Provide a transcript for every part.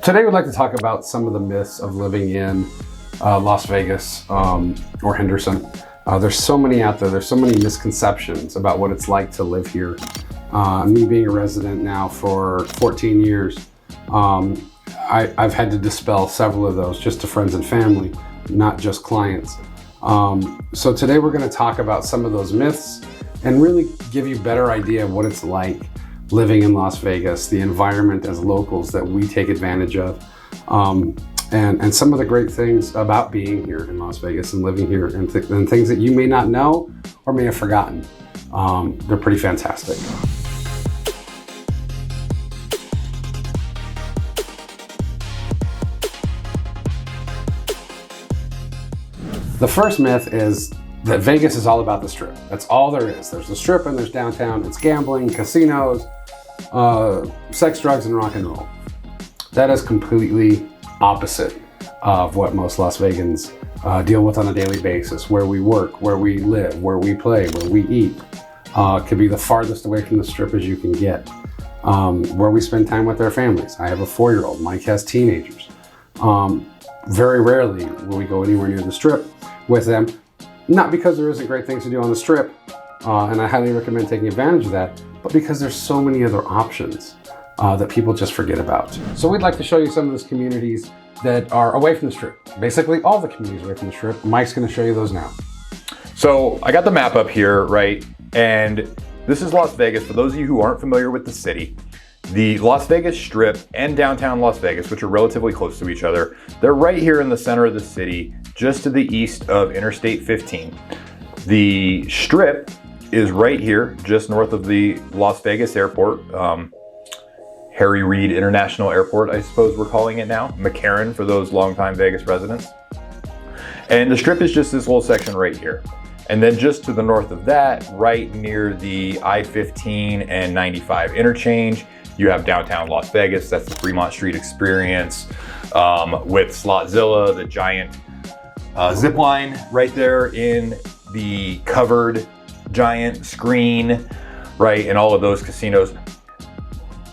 Today we'd like to talk about some of the myths of living in Las Vegas or Henderson. There's so many out there. There's so many misconceptions about what it's like to live here. Me being a resident now for 14 years, I've had to dispel several of those just to friends and family, not just clients. So today we're going to talk about some of those myths and really give you a better idea of what it's like living in Las Vegas, the environment as locals that we take advantage of, and some of the great things about being here in Las Vegas and living here, and things that you may not know or may have forgotten. They're pretty fantastic. The first myth is that Vegas is all about the Strip. That's all there is. There's the Strip and there's downtown. It's gambling, casinos, sex, drugs, and rock and roll. That is completely opposite of what most Las Vegans deal with on a daily basis. Where we work, where we live, where we play, where we eat could be the farthest away from the Strip as you can get. Where we spend time with our families. I have a 4-year-old. Mike has teenagers. Very rarely will we go anywhere near the Strip with them. Not because there isn't great things to do on the Strip, and I highly recommend taking advantage of that, but because there's so many other options that people just forget about. So we'd like to show you some of those communities that are away from the Strip. Basically all the communities away from the Strip. Mike's gonna show you those now. So I got the map up here, right? And this is Las Vegas. For those of you who aren't familiar with the city, the Las Vegas Strip and downtown Las Vegas, which are relatively close to each other, they're right here in the center of the city, just to the east of Interstate 15. The Strip is right here, just north of the Las Vegas Airport, Harry Reid International Airport, I suppose we're calling it now, McCarran for those longtime Vegas residents. And the Strip is just this little section right here. And then just to the north of that, right near the I-15 and 95 interchange, you have downtown Las Vegas. That's the Fremont Street experience with Slotzilla, the giant zip line right there in the covered giant screen, right? And all of those casinos.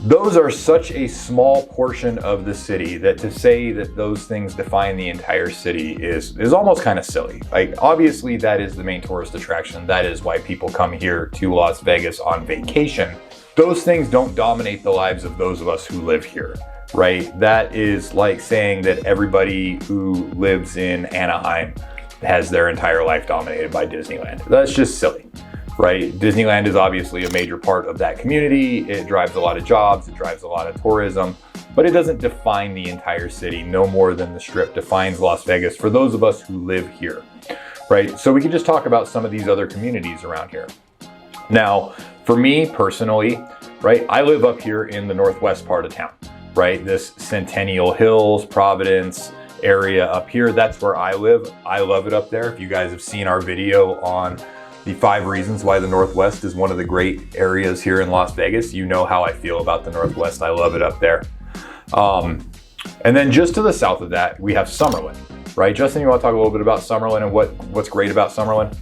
Those are such a small portion of the city that to say that those things define the entire city is almost kind of silly. Like, obviously that is the main tourist attraction. That is why people come here to Las Vegas on vacation. Those things don't dominate the lives of those of us who live here, right? That is like saying that everybody who lives in Anaheim has their entire life dominated by Disneyland. That's just silly, right? Disneyland is obviously a major part of that community. It drives a lot of jobs, it drives a lot of tourism, but it doesn't define the entire city no more than the Strip defines Las Vegas for those of us who live here, right? So we can just talk about some of these other communities around here. Now, for me personally, right, I live up here in the northwest part of town, right? This Centennial Hills, Providence area up here, that's where I live. I love it up there. If you guys have seen our video on the 5 reasons why the Northwest is one of the great areas here in Las Vegas, you know how I feel about the Northwest. I love it up there. And then just to the south of that, we have Summerlin, right? Justin, you want to talk a little bit about Summerlin and what's great about Summerlin?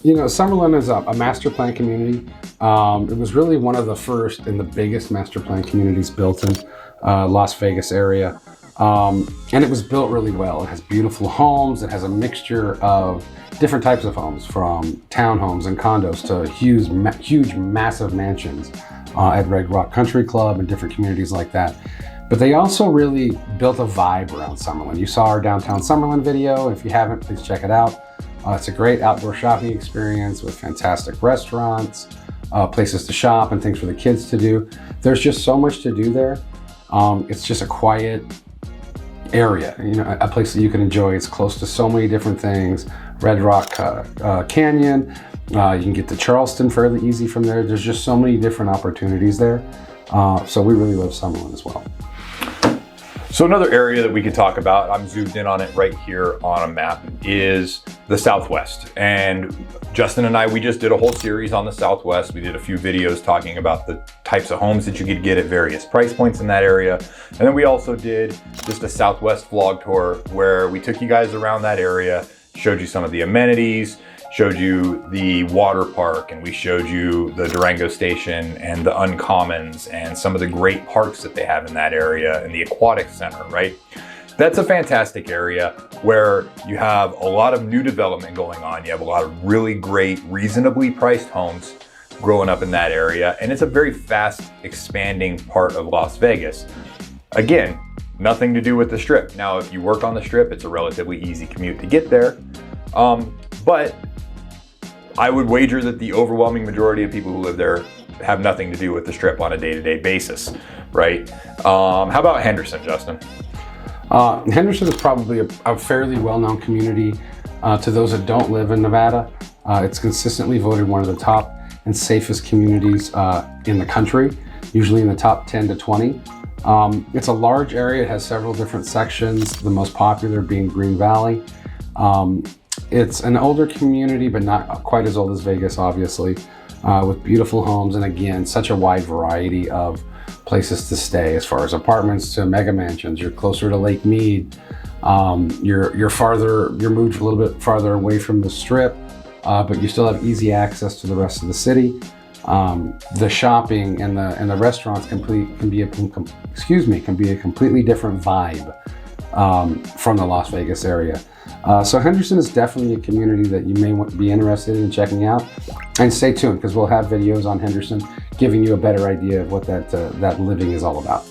You know, Summerlin is a master plan community. It was really one of the first and the biggest master plan communities built in Las Vegas area. And it was built really well. It has beautiful homes. It has a mixture of different types of homes, from townhomes and condos to huge, massive mansions at Red Rock Country Club and different communities like that. But they also really built a vibe around Summerlin. You saw our downtown Summerlin video. If you haven't, please check it out. It's a great outdoor shopping experience with fantastic restaurants, places to shop, and things for the kids to do. There's just so much to do there. It's just a quiet area, you know, a place that you can enjoy. It's close to so many different things. Red Rock Canyon, you can get to Charleston fairly easy from there. There's just so many different opportunities there. So we really love Summerlin as well. So another area that we could talk about, I'm zoomed in on it right here on a map, is the Southwest. And Justin and I, we just did a whole series on the Southwest. We did a few videos talking about the types of homes that you could get at various price points in that area. And then we also did just a Southwest vlog tour where we took you guys around that area, showed you some of the amenities, showed you the water park, and we showed you the Durango Station and the Uncommons and some of the great parks that they have in that area and the aquatic center, right? That's a fantastic area where you have a lot of new development going on. You have a lot of really great, reasonably priced homes growing up in that area. And it's a very fast expanding part of Las Vegas. Again, nothing to do with the Strip. Now, if you work on the Strip, it's a relatively easy commute to get there. But I would wager that the overwhelming majority of people who live there have nothing to do with the Strip on a day-to-day basis, right? How about Henderson, Justin? Henderson is probably a fairly well-known community to those that don't live in Nevada. It's consistently voted one of the top and safest communities in the country, usually in the top 10 to 20. It's a large area. It has several different sections, the most popular being Green Valley. It's an older community, but not quite as old as Vegas, obviously, with beautiful homes. And again, such a wide variety of places to stay, as far as apartments to mega mansions. You're closer to Lake Mead. You're moved a little bit farther away from the Strip, but you still have easy access to the rest of the city. The shopping and the restaurants can be a completely different vibe from the Las Vegas area. So Henderson is definitely a community that you may be interested in checking out, and stay tuned because we'll have videos on Henderson giving you a better idea of what that living is all about.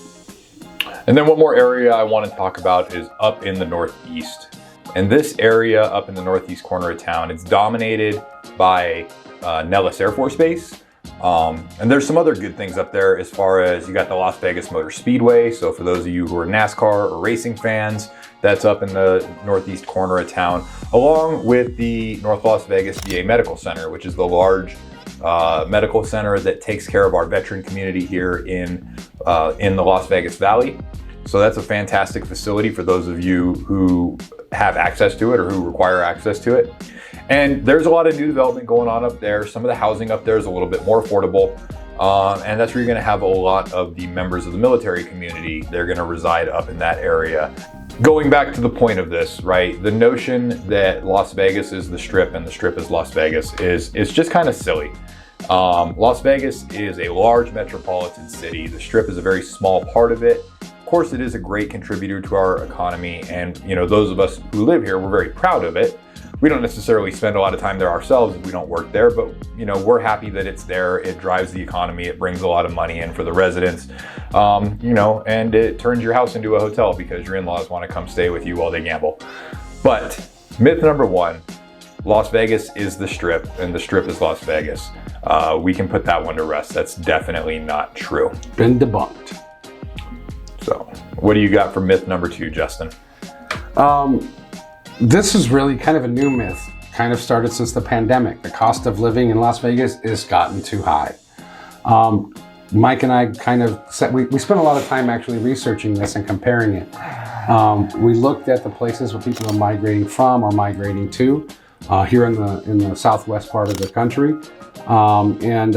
And then one more area I want to talk about is up in the Northeast. And this area up in the northeast corner of town, it's dominated by Nellis Air Force Base. And there's some other good things up there, as far as you got the Las Vegas Motor Speedway. So for those of you who are NASCAR or racing fans, that's up in the northeast corner of town, along with the North Las Vegas VA Medical Center, which is the large medical center that takes care of our veteran community here in the Las Vegas Valley. So that's a fantastic facility for those of you who have access to it or who require access to it. And there's a lot of new development going on up there. Some of the housing up there is a little bit more affordable. And that's where you're gonna have a lot of the members of the military community. They're gonna reside up in that area. Going back to the point of this, right? The notion that Las Vegas is the Strip and the Strip is Las Vegas is just kind of silly. Las Vegas is a large metropolitan city. The Strip is a very small part of it. Of course, it is a great contributor to our economy. And those of us who live here, we're very proud of it. We don't necessarily spend a lot of time there ourselves if we don't work there, but we're happy that it's there. It drives the economy. It brings a lot of money in for the residents, and it turns your house into a hotel because your in-laws want to come stay with you while they gamble. But myth number one, Las Vegas is the Strip and the Strip is Las Vegas. We can put that one to rest. That's definitely not true. Been debunked. So what do you got for myth number two, Justin? This is really kind of a new myth, kind of started since the pandemic. The cost of living in Las Vegas has gotten too high. Mike and I we spent a lot of time actually researching this and comparing it. We looked at the places where people are migrating from or migrating to here in the southwest part of the country. And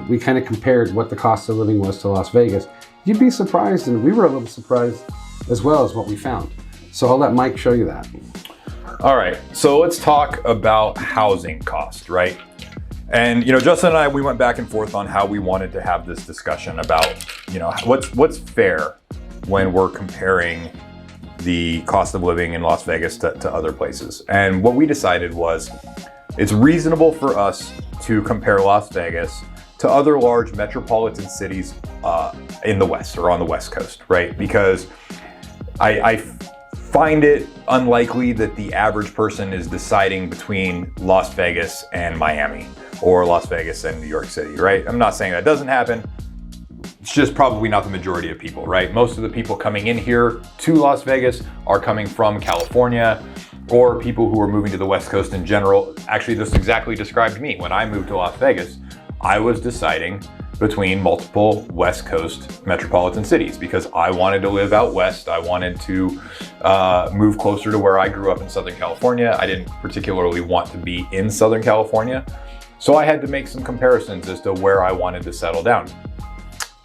we kind of compared what the cost of living was to Las Vegas. You'd be surprised, and we were a little surprised as well as what we found. So I'll let Mike show you that. All right, so let's talk about housing cost, right? And Justin and I, we went back and forth on how we wanted to have this discussion about, what's fair when we're comparing the cost of living in Las Vegas to other places. And what we decided was it's reasonable for us to compare Las Vegas to other large metropolitan cities in the West or on the West Coast, right? Because I find it unlikely that the average person is deciding between Las Vegas and Miami or Las Vegas and New York City, right? I'm not saying that doesn't happen. It's just probably not the majority of people, right? Most of the people coming in here to Las Vegas are coming from California or people who are moving to the West Coast in general. Actually, this exactly described me. When I moved to Las Vegas, I was deciding between multiple West Coast metropolitan cities because I wanted to live out west. I wanted to move closer to where I grew up in Southern California. I didn't particularly want to be in Southern California. So I had to make some comparisons as to where I wanted to settle down.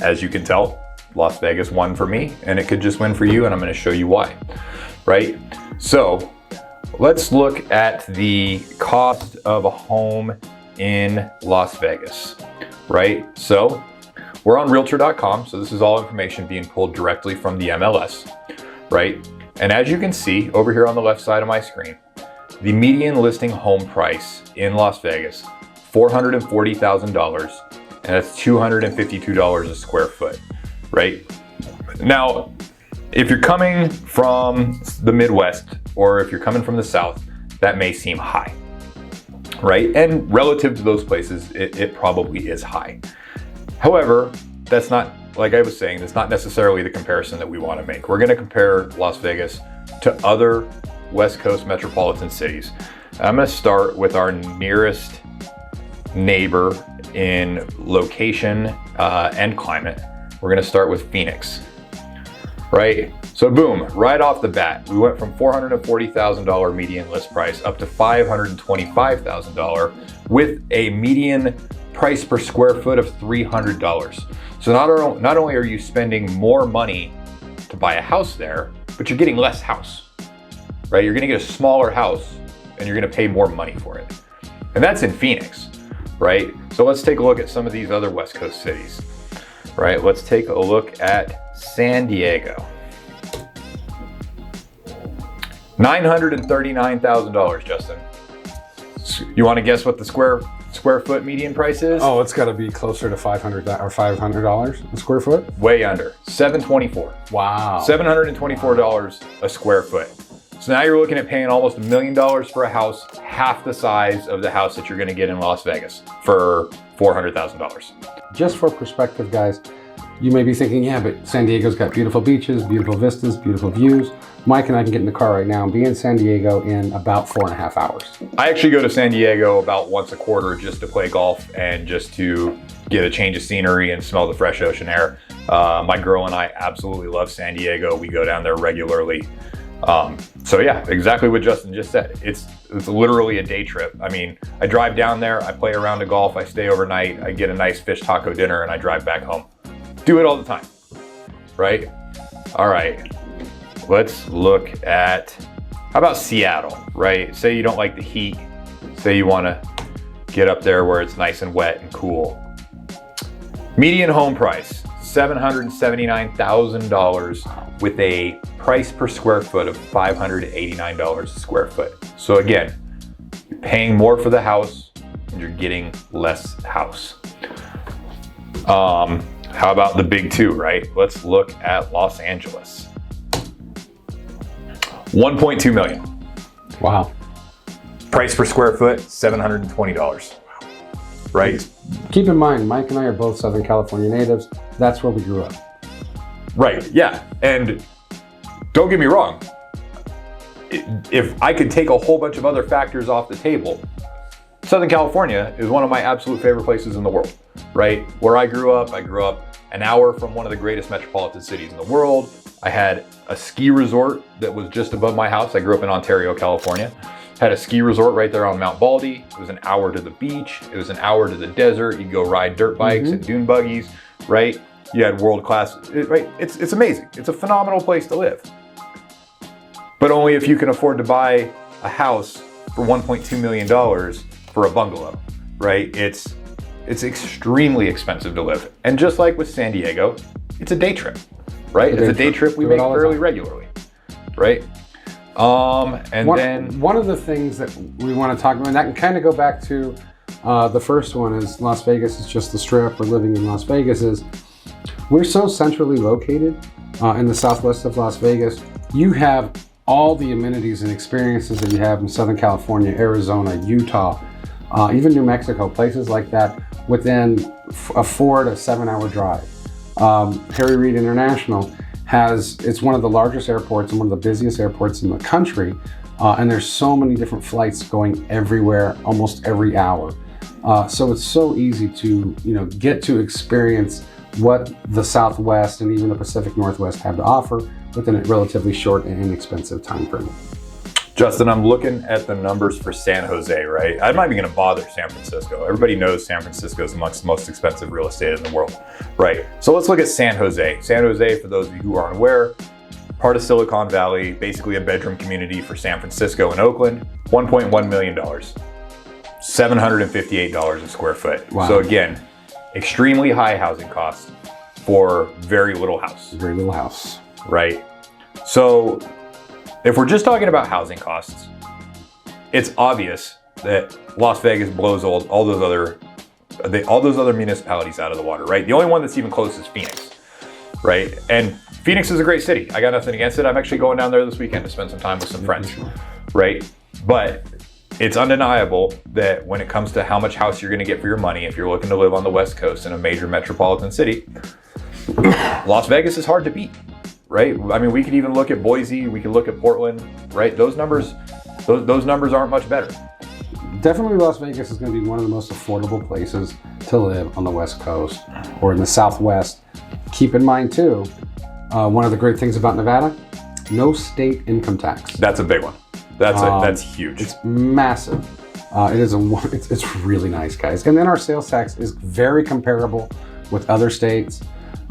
As you can tell, Las Vegas won for me, and it could just win for you, and I'm going to show you why, right? So Let's look at the cost of a home in Las Vegas, right? So we're on Realtor.com, so this is all information being pulled directly from the MLS, right? And as you can see over here on the left side of my screen, the median listing home price in Las Vegas, $440,000, and that's $252 a square foot, right? Now, if you're coming from the Midwest or if you're coming from the South, that may seem high, right? And relative to those places, it probably is high. However, that's not, like I was saying, that's not necessarily the comparison that we want to make. We're going to compare Las Vegas to other West Coast metropolitan cities. I'm going to start with our nearest neighbor in location and climate. We're going to start with Phoenix, right? So boom, right off the bat, we went from $440,000 median list price up to $525,000 with a median price per square foot of $300. So not only are you spending more money to buy a house there, but you're getting less house, right? You're gonna get a smaller house and you're gonna pay more money for it. And that's in Phoenix, right? So let's take a look at some of these other West Coast cities, right? Let's take a look at San Diego. $939,000, Justin. You want to guess what the square foot median price is? Oh, it's got to be closer to $500 a square foot. Way under, $724. Wow. $724 a square foot. So now you're looking at paying almost $1 million for a house, half the size of the house that you're going to get in Las Vegas for $400,000. Just for perspective, guys, you may be thinking, yeah, but San Diego's got beautiful beaches, beautiful vistas, beautiful views. Mike and I can get in the car right now and be in San Diego in about 4.5 hours. I actually go to San Diego about once a quarter just to play golf and just to get a change of scenery and smell the fresh ocean air. My girl and I absolutely love San Diego. We go down there regularly. So yeah, exactly what Justin just said. It's literally a day trip. I mean, I drive down there, I play around to golf, I stay overnight, I get a nice fish taco dinner, and I drive back home. Do it all the time, right? All right, let's look at, how about Seattle, right? Say you don't like the heat, say you wanna get up there where it's nice and wet and cool. Median home price, $779,000 with a price per square foot of $589 a square foot. So again, you're paying more for the house and you're getting less house. How about the big two, right? Let's look at Los Angeles. 1.2 million. Wow. Price per square foot, $720, right? Keep in mind, Mike and I are both Southern California natives. That's where we grew up. Right, yeah. And don't get me wrong, if I could take a whole bunch of other factors off the table, Southern California is one of my absolute favorite places in the world, right? Where I grew up an hour from one of the greatest metropolitan cities in the world. I had a ski resort that was just above my house. I grew up in Ontario, California. Had a ski resort right there on Mount Baldy. It was an hour to the beach. It was an hour to the desert. You'd go ride dirt bikes and dune buggies, right? You had world-class, right? It's amazing. It's a phenomenal place to live. But only if you can afford to buy a house for $1.2 million for a bungalow, right? It's extremely expensive to live. And just like with San Diego, it's a day trip, right? It's a day trip we make fairly regularly, right? One of the things that we want to talk about, and that can kind of go back to the first one, is Las Vegas is just the strip. We're living in Las Vegas. Is we're so centrally located in the southwest of Las Vegas. You have all the amenities and experiences that you have in Southern California, Arizona, Utah, even New Mexico, places like that within a 4 to 7 hour drive. Harry Reid International it's one of the largest airports and one of the busiest airports in the country. And there's so many different flights going everywhere, almost every hour. So it's so easy to, get to experience what the Southwest and even the Pacific Northwest have to offer within a relatively short and inexpensive time frame. Justin, I'm looking at the numbers for San Jose, right? I'm not even going to bother San Francisco. Everybody knows San Francisco is amongst the most expensive real estate in the world, right? So let's look at San Jose. San Jose, for those of you who aren't aware, part of Silicon Valley, basically a bedroom community for San Francisco and Oakland, $1.1 million, $758 a square foot. Wow. So again, extremely high housing costs for very little house. Very little house. Right? So if we're just talking about housing costs, it's obvious that Las Vegas blows all those other municipalities out of the water, right? The only one that's even close is Phoenix, right? And Phoenix is a great city. I got nothing against it. I'm actually going down there this weekend to spend some time with some friends, right? But it's undeniable that when it comes to how much house you're gonna get for your money, if you're looking to live on the West Coast in a major metropolitan city, Las Vegas is hard to beat, right? I mean, we could even look at Boise, we could look at Portland, right? Those numbers aren't much better. Definitely Las Vegas is going to be one of the most affordable places to live on the West Coast or in the Southwest. Keep in mind too, one of the great things about Nevada, no state income tax. That's a big one. That's huge. It's massive. It's really nice, guys. And then our sales tax is very comparable with other states.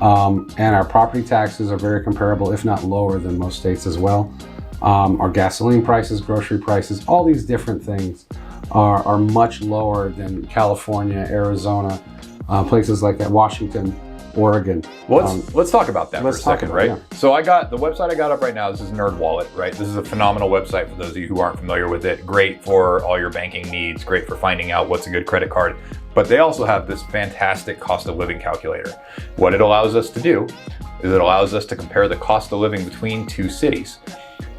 And our property taxes are very comparable, if not lower than most states as well. Our gasoline prices, grocery prices, all these different things are much lower than California, Arizona, places like that, Washington, Oregon. Well, let's talk about that for a second, right? Yeah. So the website I got up right now, this is NerdWallet, right? This is a phenomenal website for those of you who aren't familiar with it. Great for all your banking needs, great for finding out what's a good credit card. But they also have this fantastic cost of living calculator. What it allows us to do is it allows us to compare the cost of living between two cities.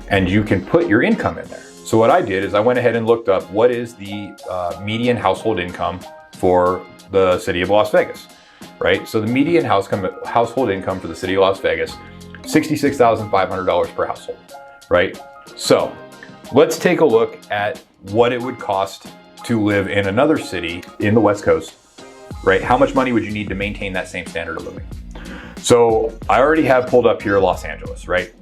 And you can put your income in there. So what I did is I went ahead and looked up what is the median household income for the city of Las Vegas, right? So the median household income for the city of Las Vegas, $66,500 per household, right? So let's take a look at what it would cost to live in another city in the West Coast, right? How much money would you need to maintain that same standard of living? So I already have pulled up here Los Angeles, right?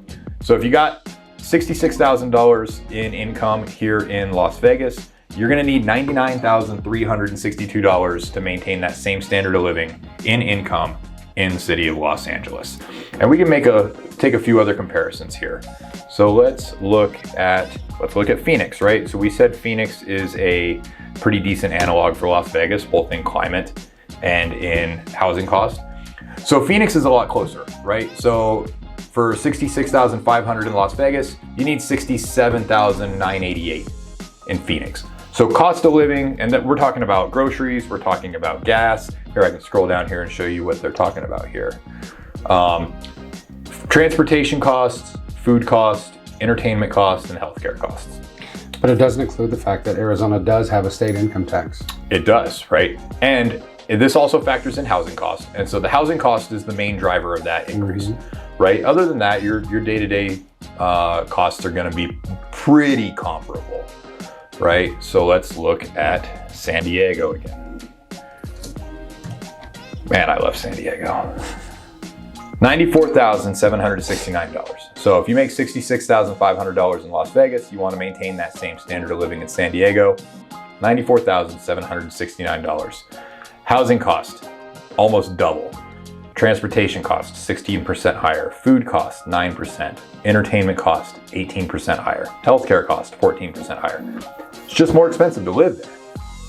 So if you got $66,000 in income here in Las Vegas, you're gonna need $99,362 to maintain that same standard of living in income in the city of Los Angeles. And we can take a few other comparisons here. So let's look at Phoenix, right? So we said Phoenix is a pretty decent analog for Las Vegas, both in climate and in housing cost. So Phoenix is a lot closer, right? So for $66,500 in Las Vegas, you need $67,988 in Phoenix. So cost of living, and that we're talking about groceries, we're talking about gas. Here, I can scroll down here and show you what they're talking about here. Transportation costs, food costs, entertainment costs, and healthcare costs. But it doesn't include the fact that Arizona does have a state income tax. It does, right? And this also factors in housing costs. And so the housing cost is the main driver of that increase, right? Other than that, your day-to-day costs are gonna be pretty comparable, right? So let's look at San Diego again. Man, I love San Diego. $94,769. So if you make $66,500 in Las Vegas, you want to maintain that same standard of living in San Diego, $94,769. Housing cost, almost double. Transportation cost, 16% higher. Food cost, 9%. Entertainment cost, 18% higher. Healthcare cost, 14% higher. It's just more expensive to live there,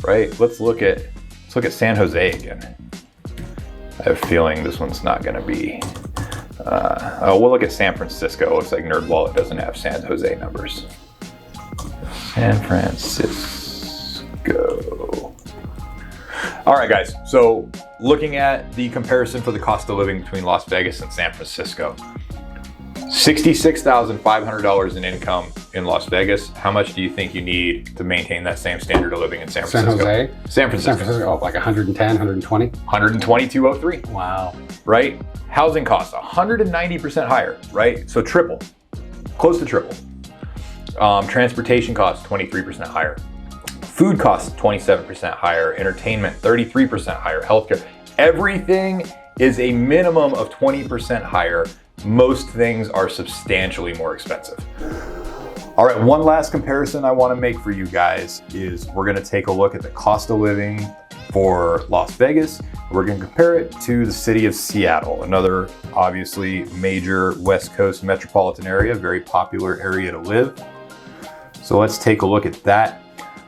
right? Let's look at San Jose again. I have a feeling this one's not going to be. We'll look at San Francisco. It looks like NerdWallet doesn't have San Jose numbers. San Francisco. All right, guys. So looking at the comparison for the cost of living between Las Vegas and San Francisco. $66,500 in income in Las Vegas. How much do you think you need to maintain that same standard of living in San Francisco? San Jose? San Francisco. Oh, like 110, 120? 122.03. Wow. Right? Housing costs, 190% higher, right? So triple, close to triple. Transportation costs, 23% higher. Food costs, 27% higher. Entertainment, 33% higher. Healthcare, everything is a minimum of 20% higher. Most things are substantially more expensive. All right, one last comparison I want to make for you guys is we're going to take a look at the cost of living for Las Vegas. We're going to compare it to the city of Seattle, another obviously major West Coast metropolitan area, very popular area to live. So let's take a look at that.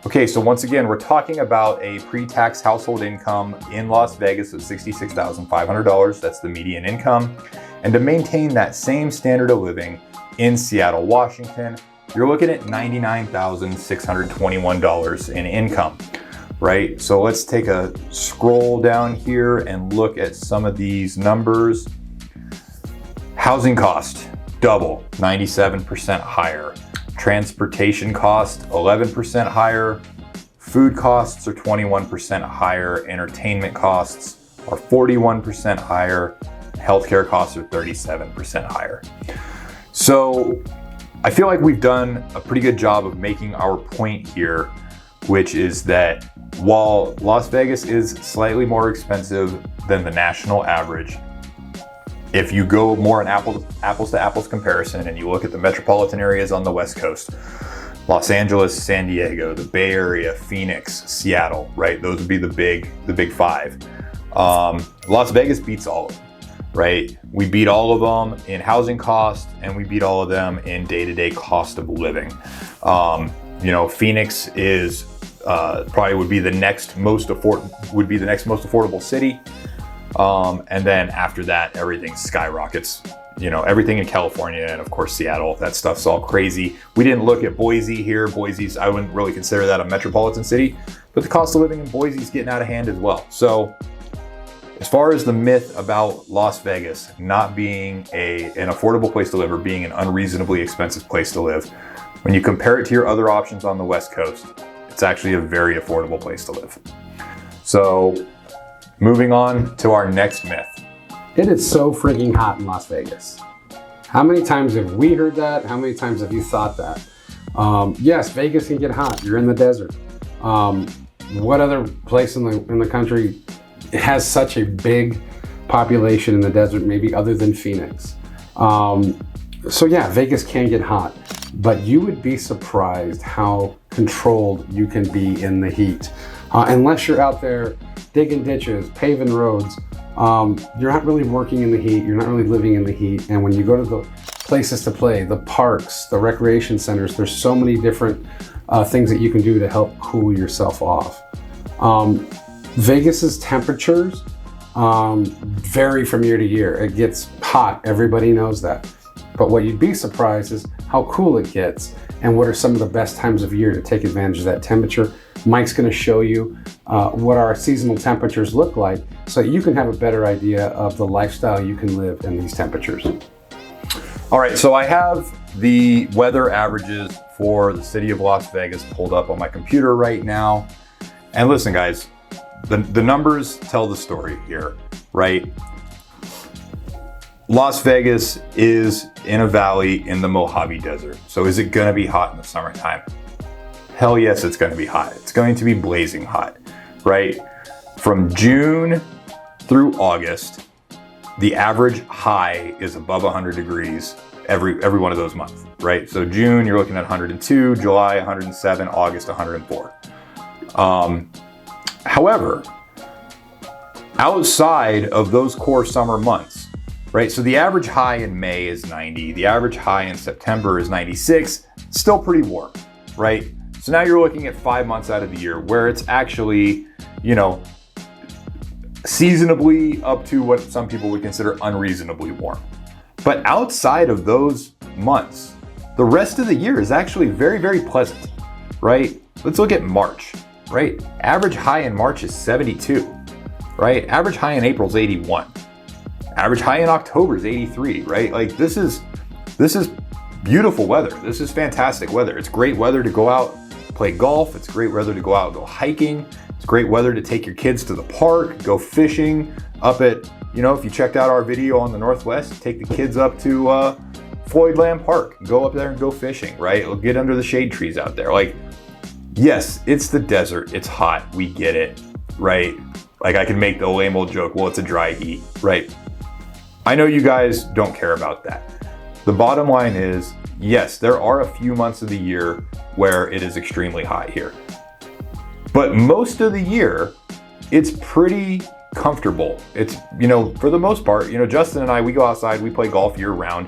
Okay, so once again, we're talking about a pre-tax household income in Las Vegas of $66,500. That's the median income. And to maintain that same standard of living in Seattle, Washington, you're looking at $99,621 in income, right? So let's take a scroll down here and look at some of these numbers. Housing cost, double, 97% higher. Transportation cost, 11% higher. Food costs are 21% higher. Entertainment costs are 41% higher. Healthcare costs are 37% higher. So I feel like we've done a pretty good job of making our point here, which is that while Las Vegas is slightly more expensive than the national average, if you go more an apples to apples comparison and you look at the metropolitan areas on the West Coast, Los Angeles, San Diego, the Bay Area, Phoenix, Seattle, right? Those would be the big five. Las Vegas beats all of them, right? We beat all of them in housing cost, and we beat all of them in day-to-day cost of living. Phoenix is probably would be the next most affordable city. And then after that, everything skyrockets. Everything in California and of course Seattle, that stuff's all crazy. We didn't look at Boise here. Boise's, I wouldn't really consider that a metropolitan city, but the cost of living in Boise is getting out of hand as well. So as far as the myth about Las Vegas not being an affordable place to live or being an unreasonably expensive place to live, when you compare it to your other options on the West Coast, it's actually a very affordable place to live. So moving on to our next myth. It is so freaking hot in Las Vegas. How many times have we heard that? How many times have you thought that? Yes, Vegas can get hot. You're in the desert. What other place in the country has such a big population in the desert, maybe other than Phoenix? So yeah, Vegas can get hot, but you would be surprised how controlled you can be in the heat. Unless you're out there digging ditches, paving roads, you're not really working in the heat, you're not really living in the heat. And when you go to the places to play, the parks, the recreation centers, there's so many different things that you can do to help cool yourself off. Vegas's temperatures vary from year to year. It gets hot, everybody knows that. But what you'd be surprised is how cool it gets and what are some of the best times of year to take advantage of that temperature. Mike's going to show you what our seasonal temperatures look like so you can have a better idea of the lifestyle you can live in these temperatures. All right, so I have the weather averages for the city of Las Vegas pulled up on my computer right now. And listen, guys, the numbers tell the story here, right? Las Vegas is in a valley in the Mojave Desert. So is it going to be hot in the summertime? Hell yes, it's going to be hot. It's going to be blazing hot, right? From June through August, the average high is above 100 degrees every one of those months, right? So June, you're looking at 102, July, 107, August, 104. However, outside of those core summer months, right? So the average high in May is 90. The average high in September is 96. Still pretty warm, right? So now you're looking at 5 months out of the year where it's actually, seasonably up to what some people would consider unreasonably warm. But outside of those months, the rest of the year is actually very, very pleasant, right? Let's look at March, right? Average high in March is 72, right? Average high in April is 81. Average high in October is 83, right? Like this is beautiful weather. This is fantastic weather. It's great weather to go out, play golf. It's great weather to go out and go hiking. It's great weather to take your kids to the park, go fishing up at, if you checked out our video on the Northwest, take the kids up to Floyd Land Park, go up there and go fishing, right? Or get under the shade trees out there. Like, yes, it's the desert. It's hot. We get it, right? Like I can make the lame old joke, well, it's a dry heat, right? I know you guys don't care about that. The bottom line is, yes, there are a few months of the year where it is extremely hot here. But most of the year, it's pretty comfortable. It's, for the most part, Justin and I, we go outside, we play golf year round.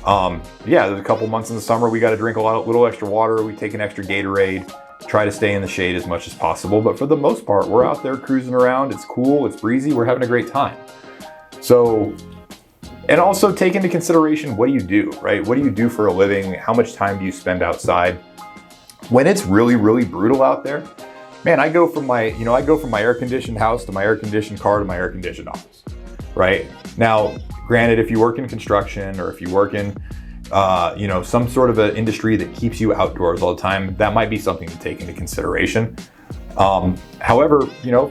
Yeah, there's a couple months in the summer, we got to drink little extra water. We take an extra Gatorade, try to stay in the shade as much as possible. But for the most part, we're out there cruising around. It's cool, it's breezy, we're having a great time. So, and also take into consideration, what do you do, right? What do you do for a living? How much time do you spend outside? When it's really, really brutal out there, man, I go from my air-conditioned house to my air-conditioned car to my air-conditioned office, right? Now, granted, if you work in construction or if you work in, some sort of an industry that keeps you outdoors all the time, that might be something to take into consideration. However,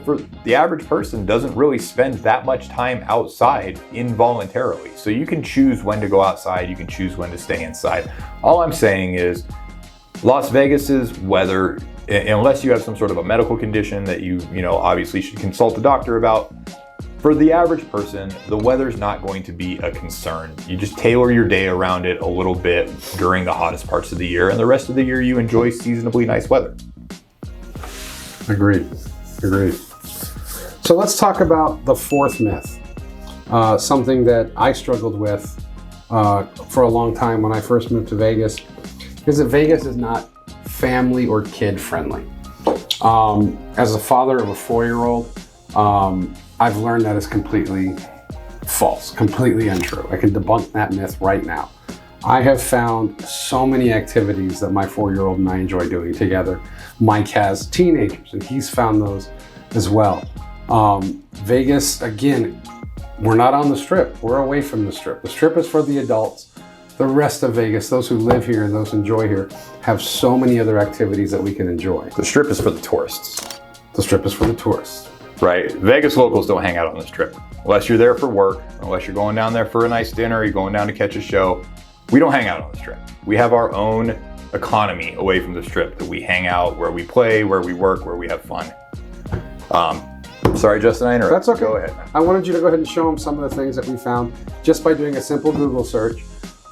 for the average person doesn't really spend that much time outside involuntarily. So you can choose when to go outside, you can choose when to stay inside. All I'm saying is Las Vegas's weather, unless you have some sort of a medical condition that you obviously should consult a doctor about, for the average person, the weather's not going to be a concern. You just tailor your day around it a little bit during the hottest parts of the year, and the rest of the year you enjoy seasonably nice weather. Agreed. So let's talk about the fourth myth, something that I struggled with for a long time when I first moved to Vegas, is that Vegas is not family or kid friendly. As a father of a 4-year-old, I've learned that is completely false, completely untrue. I can debunk that myth right now. I have found so many activities that my 4-year-old and I enjoy doing together. Mike has teenagers and he's found those as well. Vegas, again, we're not on the Strip. We're away from the Strip. The Strip is for the adults. The rest of Vegas, those who live here and those who enjoy here, have so many other activities that we can enjoy. The Strip is for the tourists. The Strip is for the tourists. Right. Vegas locals don't hang out on the Strip. Unless you're there for work, unless you're going down there for a nice dinner, you're going down to catch a show. We don't hang out on the Strip. We have our own economy away from the Strip that we hang out, where we play, where we work, where we have fun. Sorry, Justin, I interrupted. That's okay. Go ahead. I wanted you to go ahead and show them some of the things that we found just by doing a simple Google search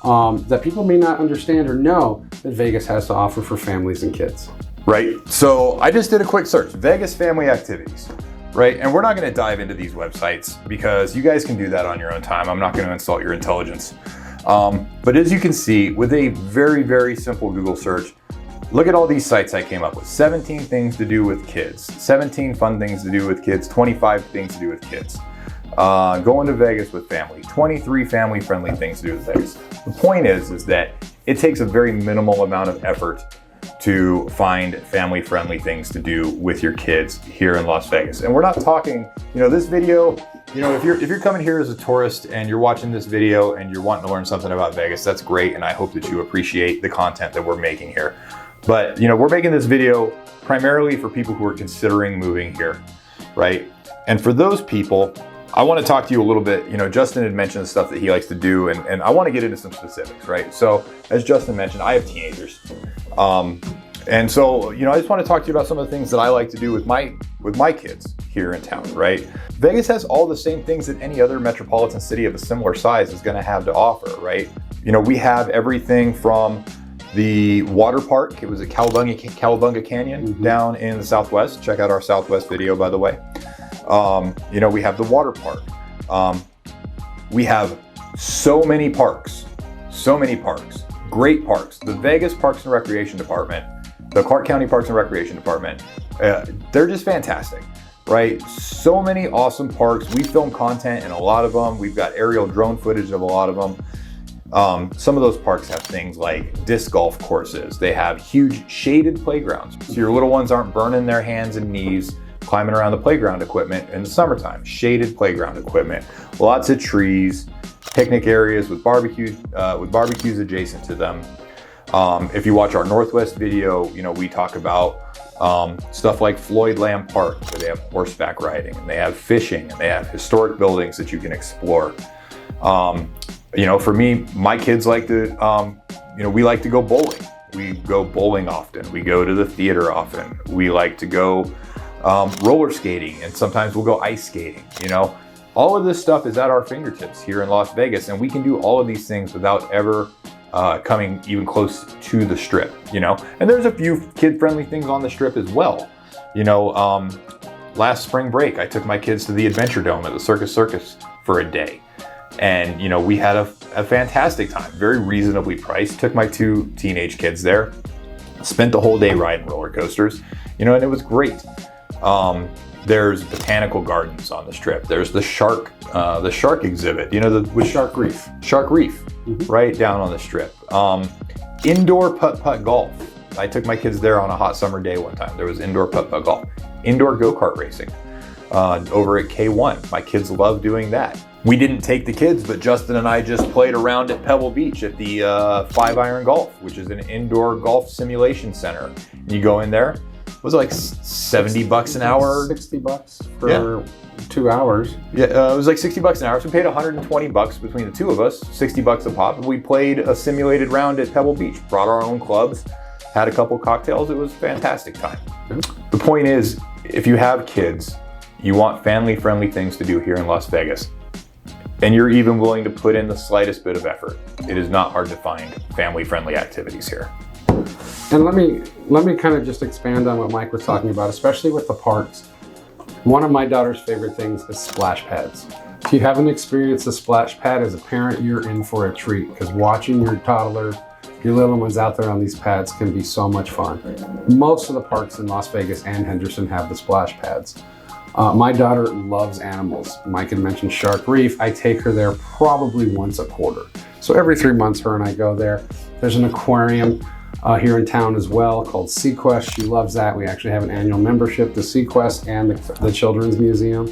that people may not understand or know that Vegas has to offer for families and kids. Right. So I just did a quick search, Vegas family activities. Right, and we're not going to dive into these websites because you guys can do that on your own time. I'm not going to insult your intelligence. But as you can see, with a very, very simple Google search, look at all these sites I came up with. 17 things to do with kids, 17 fun things to do with kids, 25 things to do with kids. Going to Vegas with family, 23 family-friendly things to do with Vegas. The point is that it takes a very minimal amount of effort to find family-friendly things to do with your kids here in Las Vegas. And we're not talking, this video, if you're coming here as a tourist and you're watching this video and you're wanting to learn something about Vegas, that's great. And I hope that you appreciate the content that we're making here. But, we're making this video primarily for people who are considering moving here, right? And for those people, I want to talk to you a little bit. Justin had mentioned the stuff that he likes to do, and I want to get into some specifics, right? So as Justin mentioned, I have teenagers. And so, I just want to talk to you about some of the things that I like to do with my kids here in town, right? Vegas has all the same things that any other metropolitan city of a similar size is going to have to offer, right? We have everything from the water park. It was at Cowabunga Canyon down in the Southwest. Check out our Southwest video, by the way. We have the water park. We have so many parks, great parks. The Vegas Parks and Recreation Department, the Clark County Parks and Recreation Department, they're just fantastic, right? So many awesome parks. We film content in a lot of them. We've got aerial drone footage of a lot of them. Some of those parks have things like disc golf courses. They have huge shaded playgrounds, so your little ones aren't burning their hands and knees climbing around the playground equipment in the summertime. Shaded playground equipment, lots of trees, picnic areas with barbecues adjacent to them. If you watch our Northwest video, we talk about stuff like Floyd Lamb Park, where they have horseback riding, and they have fishing, and they have historic buildings that you can explore. For me, my kids like to, we like to go bowling. We go bowling often. We go to the theater often. We like to go roller skating, and sometimes we'll go ice skating. All of this stuff is at our fingertips here in Las Vegas, and we can do all of these things without ever coming even close to the Strip, And there's a few kid-friendly things on the Strip as well. last spring break, I took my kids to the Adventure Dome at the Circus for a day. And, you know, we had a fantastic time, very reasonably priced. Took my 2 teenage kids there, spent the whole day riding roller coasters, you know, and it was great. There's botanical gardens on the strip. There's the shark exhibit, you know, with Shark Reef. Shark Reef, right down on the strip. Indoor putt-putt golf. I took my kids there on a hot summer day one time. There was indoor putt-putt golf. Indoor go-kart racing over at K1. My kids love doing that. We didn't take the kids, but Justin and I just played around at Pebble Beach at the 5-Iron Golf, which is an indoor golf simulation center. You go in there, was it like $70 an hour? $60 for 2 hours. Yeah, it was like $60 an hour. So we paid $120 between the two of us, $60 a pop. We played a simulated round at Pebble Beach, brought our own clubs, had a couple cocktails. It was a fantastic time. The point is, if you have kids, you want family-friendly things to do here in Las Vegas, and you're even willing to put in the slightest bit of effort, it is not hard to find family-friendly activities here. And let me kind of just expand on what Mike was talking about, especially with the parks. One of my daughter's favorite things is splash pads. If you haven't experienced a splash pad as a parent, you're in for a treat, because watching your toddler, your little ones out there on these pads can be so much fun. Most of the parks in Las Vegas and Henderson have the splash pads. My daughter loves animals. Mike had mentioned Shark Reef. I take her there probably once a quarter. So every 3 months, her and I go there. There's an aquarium here in town as well called Sequest. She loves that. We actually have an annual membership to Sequest and the Children's Museum.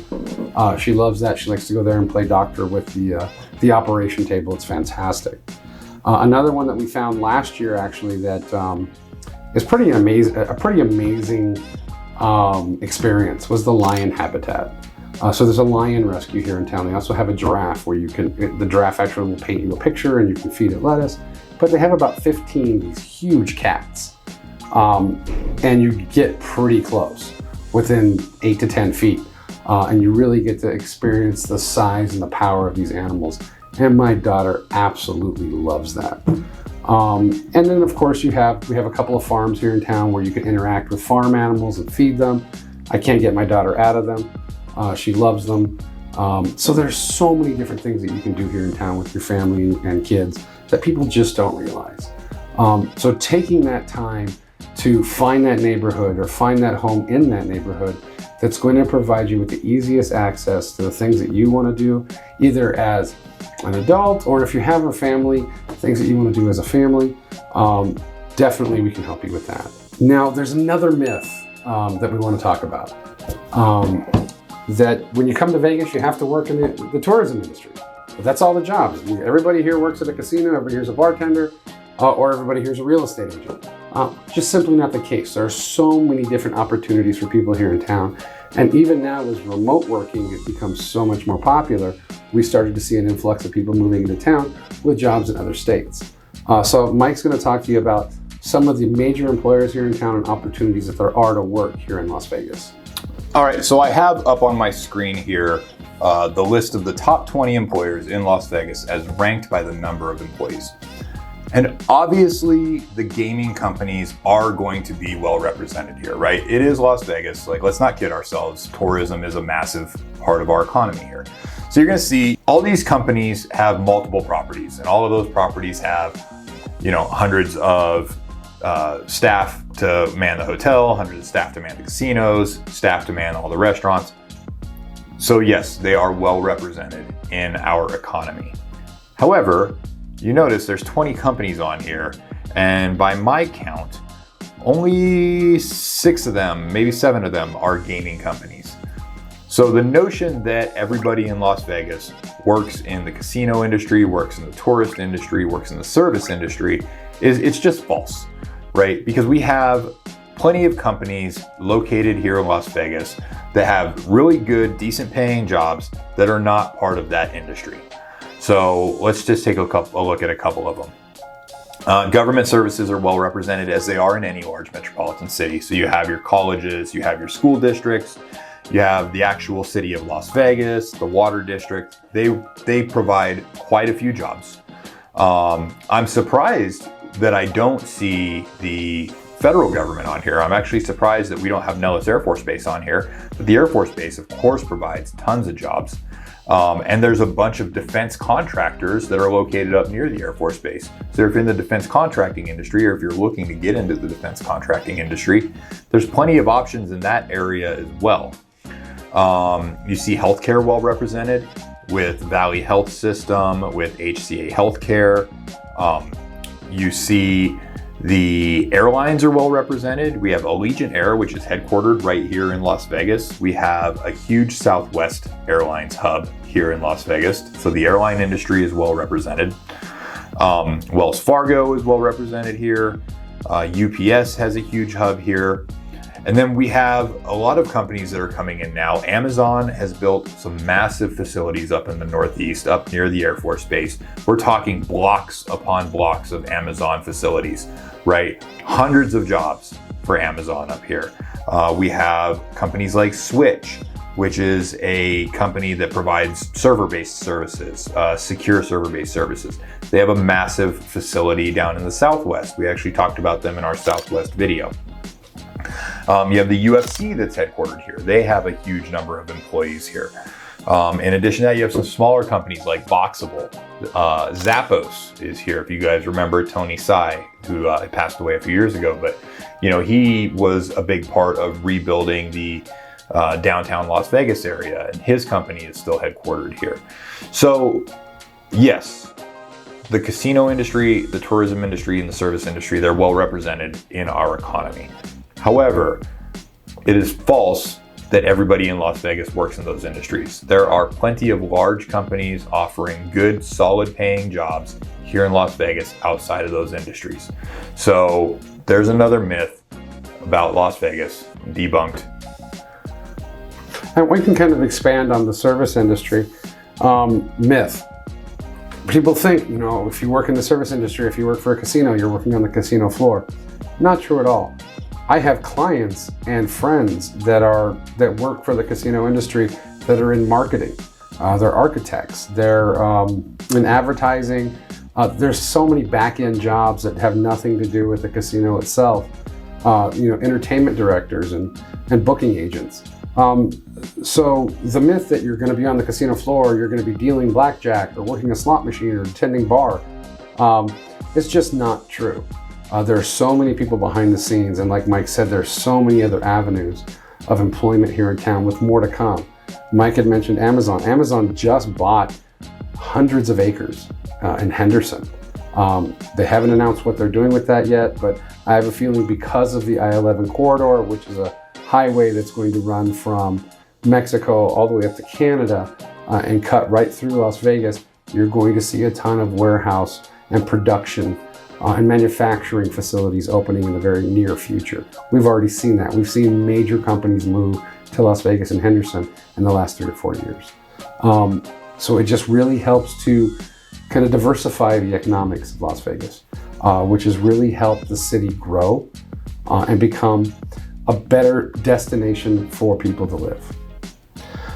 She loves that. She likes to go there and play doctor with the operation table. It's fantastic. Another one that we found last year, actually, that is pretty amazing. A pretty amazing experience was the lion habitat. So there's a lion rescue here in town. They also have a giraffe where the giraffe actually will paint you a picture and you can feed it lettuce. But they have about 15 these huge cats, and you get pretty close, within 8 to 10 feet, and you really get to experience the size and the power of these animals. And my daughter absolutely loves that. And then of course we have a couple of farms here in town where you can interact with farm animals and feed them. I can't get my daughter out of them. She loves them. So there's so many different things that you can do here in town with your family and kids that people just don't realize. So taking that time to find that neighborhood or find that home in that neighborhood that's going to provide you with the easiest access to the things that you want to do, either as an adult or if you have a family, things that you want to do as a family, definitely we can help you with that. Now, there's another myth that we want to talk about. That when you come to Vegas, you have to work in the tourism industry. But that's all the jobs. Everybody here works at a casino, everybody here's a bartender, or everybody here's a real estate agent. Just simply not the case. There are so many different opportunities for people here in town. And even now, as remote working has become so much more popular, we started to see an influx of people moving into town with jobs in other states. So Mike's going to talk to you about some of the major employers here in town and opportunities that there are to work here in Las Vegas. All right, so I have up on my screen here the list of the top 20 employers in Las Vegas as ranked by the number of employees. And obviously the gaming companies are going to be well represented here, right? It is Las Vegas. Like, let's not kid ourselves. Tourism is a massive part of our economy here. So you're gonna see all these companies have multiple properties, and all of those properties have, you know, hundreds of staff to man the hotel, hundreds of staff to man the casinos, staff to man all the restaurants. So yes, they are well represented in our economy. However, you notice there's 20 companies on here, and by my count, only 6 of them, maybe 7 of them are gaming companies. So the notion that everybody in Las Vegas works in the casino industry, works in the tourist industry, works in the service industry, it's just false, right? Because we have plenty of companies located here in Las Vegas that have really good, decent paying jobs that are not part of that industry. So let's just take a look at a couple of them. Government services are well represented, as they are in any large metropolitan city. So you have your colleges, you have your school districts, you have the actual city of Las Vegas, the water district. They provide quite a few jobs. I'm surprised that I don't see the federal government on here. I'm actually surprised that we don't have Nellis Air Force Base on here, but the Air Force Base, of course, provides tons of jobs. And there's a bunch of defense contractors that are located up near the Air Force Base. So if you're in the defense contracting industry, or if you're looking to get into the defense contracting industry, there's plenty of options in that area as well. You see healthcare well represented with Valley Health System, with HCA Healthcare. You see the airlines are well represented. We have Allegiant Air, which is headquartered right here in Las Vegas. We have a huge Southwest Airlines hub here in Las Vegas. So the airline industry is well represented. Wells Fargo is well represented here. UPS has a huge hub here. And then we have a lot of companies that are coming in now. Amazon has built some massive facilities up in the Northeast, up near the Air Force Base. We're talking blocks upon blocks of Amazon facilities, right? Hundreds of jobs for Amazon up here. We have companies like Switch, which is a company that provides server-based services, secure server-based services. They have a massive facility down in the Southwest. We actually talked about them in our Southwest video. You have the UFC that's headquartered here. They have a huge number of employees here. In addition to that, you have some smaller companies like Boxable. Zappos is here. If you guys remember Tony Tsai, who passed away a few years ago, but he was a big part of rebuilding the downtown Las Vegas area, and his company is still headquartered here. So yes, the casino industry, the tourism industry, and the service industry, they're well represented in our economy. However, it is false that everybody in Las Vegas works in those industries. There are plenty of large companies offering good, solid paying jobs here in Las Vegas outside of those industries. So there's another myth about Las Vegas, debunked. And we can kind of expand on the service industry. Myth. People think, if you work in the service industry, if you work for a casino, you're working on the casino floor. Not true at all. I have clients and friends that work for the casino industry that are in marketing. They're architects. They're in advertising. There's so many back-end jobs that have nothing to do with the casino itself. Entertainment directors and booking agents. So the myth that you're going to be on the casino floor, you're going to be dealing blackjack or working a slot machine or attending bar, it's just not true. There are so many people behind the scenes, and like Mike said, there's so many other avenues of employment here in town with more to come. Mike had mentioned Amazon. Amazon just bought hundreds of acres in Henderson. They haven't announced what they're doing with that yet, but I have a feeling because of the I-11 corridor, which is a highway that's going to run from Mexico all the way up to Canada and cut right through Las Vegas, you're going to see a ton of warehouse and production and manufacturing facilities opening in the very near future. We've already seen that. We've seen major companies move to Las Vegas and Henderson in the last 3 to 4 years. So it just really helps to kind of diversify the economics of Las Vegas, which has really helped the city grow and become a better destination for people to live.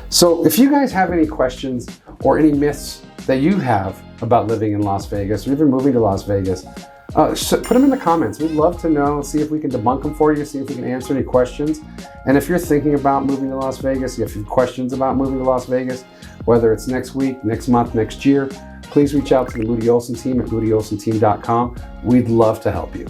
So if you guys have any questions or any myths that you have about living in Las Vegas or even moving to Las Vegas, put them in the comments. We'd love to know, see if we can debunk them for you, see if we can answer any questions. And if you're thinking about moving to Las Vegas, if you have questions about moving to Las Vegas, whether it's next week, next month, next year, please reach out to the Moody Olson team at moodyolsonteam.com. We'd love to help you.